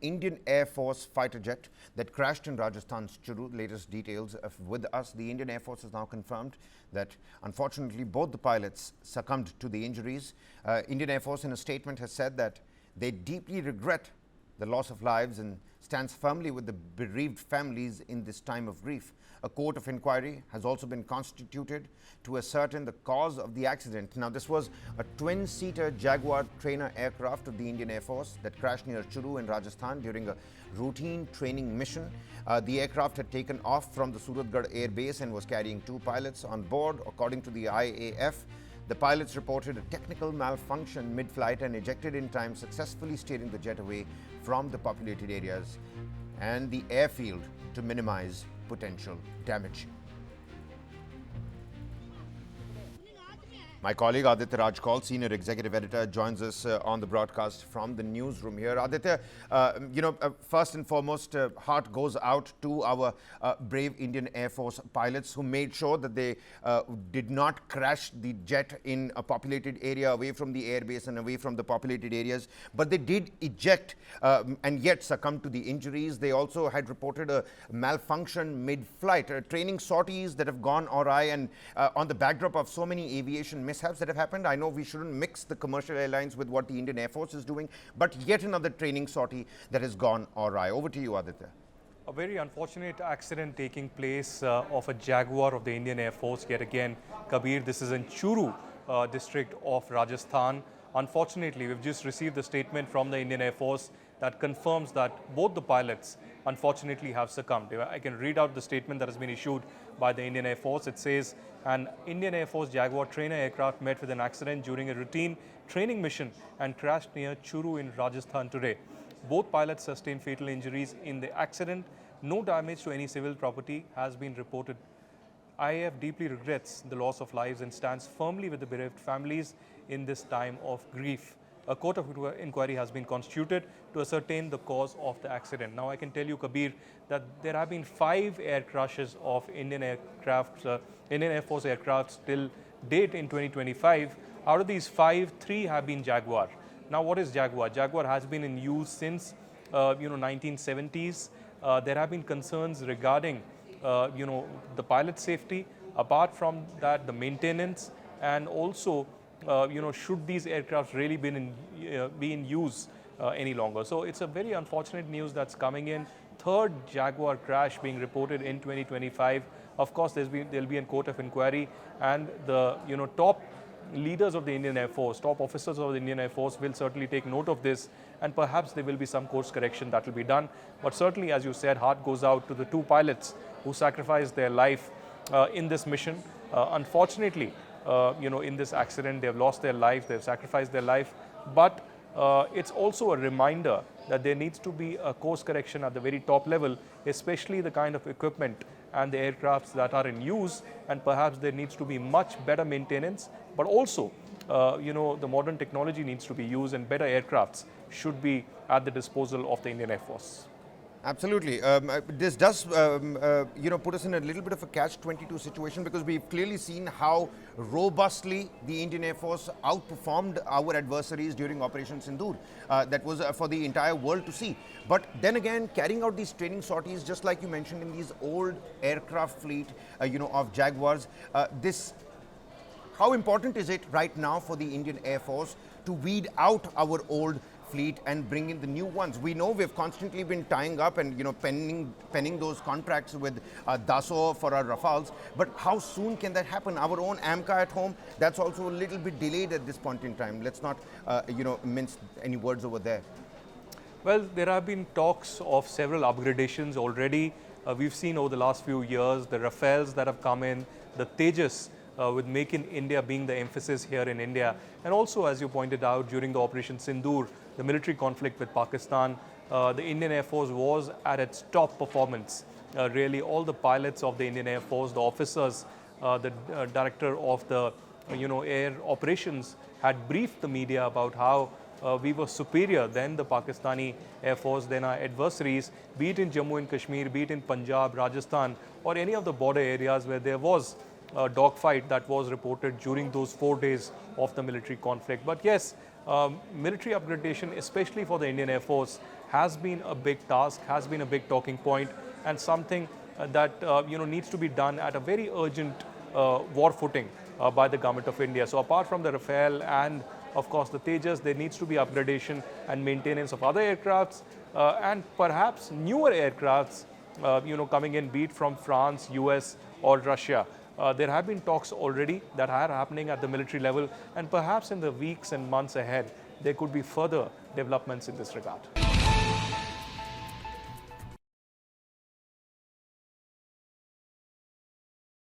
Indian Air Force fighter jet that crashed in Rajasthan's Churu. Latest details with us. The Indian Air Force has now confirmed that unfortunately both the pilots succumbed to the injuries. Indian Air Force in a statement has said that they deeply regret the loss of lives and stands firmly with the bereaved families in this time of grief. A court of inquiry has also been constituted to ascertain the cause of the accident. Now, this was a twin-seater Jaguar trainer aircraft of the Indian Air Force that crashed near Churu in Rajasthan during a routine training mission. The aircraft had taken off from the Suratgarh air base and was carrying 2 pilots on board, according to the IAF. The pilots reported a technical malfunction mid-flight and ejected in time, successfully steering the jet away from the populated areas and the airfield to minimize potential damage. My colleague Aditya Rajkal, Senior Executive Editor, joins us on the broadcast from the newsroom here. Aditya, first and foremost, heart goes out to our brave Indian Air Force pilots who made sure that they did not crash the jet in a populated area away from the airbase and away from the populated areas, but they did eject and yet succumb to the injuries. They also had reported a malfunction mid-flight, training sorties that have gone awry, and on the backdrop of so many aviation mishaps that have happened. I know we shouldn't mix the commercial airlines with what the Indian Air Force is doing, but yet another training sortie that has gone awry. Over to you, Aditya. A very unfortunate accident taking place of a Jaguar of the Indian Air Force yet again. Kabir, this is in Churu district of Rajasthan. Unfortunately, we've just received the statement from the Indian Air Force that confirms that both the pilots unfortunately have succumbed. I can read out the statement that has been issued by the Indian Air Force. It says, an Indian Air Force Jaguar trainer aircraft met with an accident during a routine training mission and crashed near Churu in Rajasthan today. Both pilots sustained fatal injuries in the accident. No damage to any civil property has been reported. IAF deeply regrets the loss of lives and stands firmly with the bereaved families in this time of grief. A court of inquiry has been constituted to ascertain the cause of the accident. Now, I can tell you, Kabir, that there have been 5 air crashes of Indian Air Force aircrafts till date in 2025. Out of these 5, 3 have been Jaguar. Now, what is Jaguar? Jaguar has been in use since 1970s. There have been concerns regarding the pilot safety. Apart from that, the maintenance, and also should these aircraft really be in use any longer. So it's a very unfortunate news that's coming in. 3rd Jaguar crash being reported in 2025. Of course, there'll be a court of inquiry, and the top leaders of the Indian Air Force, top officers of the Indian Air Force will certainly take note of this, and perhaps there will be some course correction that will be done. But certainly, as you said, heart goes out to the 2 pilots who sacrificed their life in this mission. Unfortunately, in this accident, they've lost their life, they've sacrificed their life. But it's also a reminder that there needs to be a course correction at the very top level, especially the kind of equipment and the aircrafts that are in use, and perhaps there needs to be much better maintenance, but also the modern technology needs to be used, and better aircrafts should be at the disposal of the Indian Air Force. Absolutely. This does, put us in a little bit of a catch-22 situation, because we've clearly seen how robustly the Indian Air Force outperformed our adversaries during Operation Sindoor. That was for the entire world to see. But then again, carrying out these training sorties, just like you mentioned, in these old aircraft fleet, of Jaguars, how important is it right now for the Indian Air Force to weed out our old fleet and bring in the new ones? We know we've constantly been tying up and penning those contracts with Dassault for our Rafales, but how soon can that happen? Our own AMCA at home, that's also a little bit delayed at this point in time. Let's not mince any words over there. Well, there have been talks of several upgradations already. We've seen over the last few years the Rafales that have come in, the Tejas, with Make in India being the emphasis here in India. And also, as you pointed out, during the Operation Sindoor, the military conflict with Pakistan, the Indian Air Force was at its top performance. Really, all the pilots of the Indian Air Force, the officers, the director of the air operations had briefed the media about how we were superior than the Pakistani Air Force, than our adversaries, be it in Jammu and Kashmir, be it in Punjab, Rajasthan, or any of the border areas where there was a dogfight that was reported during those 4 days of the military conflict. But yes, military upgradation, especially for the Indian Air Force, has been a big task, has been a big talking point, and something that needs to be done at a very urgent war footing by the government of India. So apart from the Rafale and of course the Tejas, there needs to be upgradation and maintenance of other aircrafts and perhaps newer aircrafts coming in, be it from France, US or Russia. There have been talks already that are happening at the military level, and perhaps in the weeks and months ahead there could be further developments in this regard.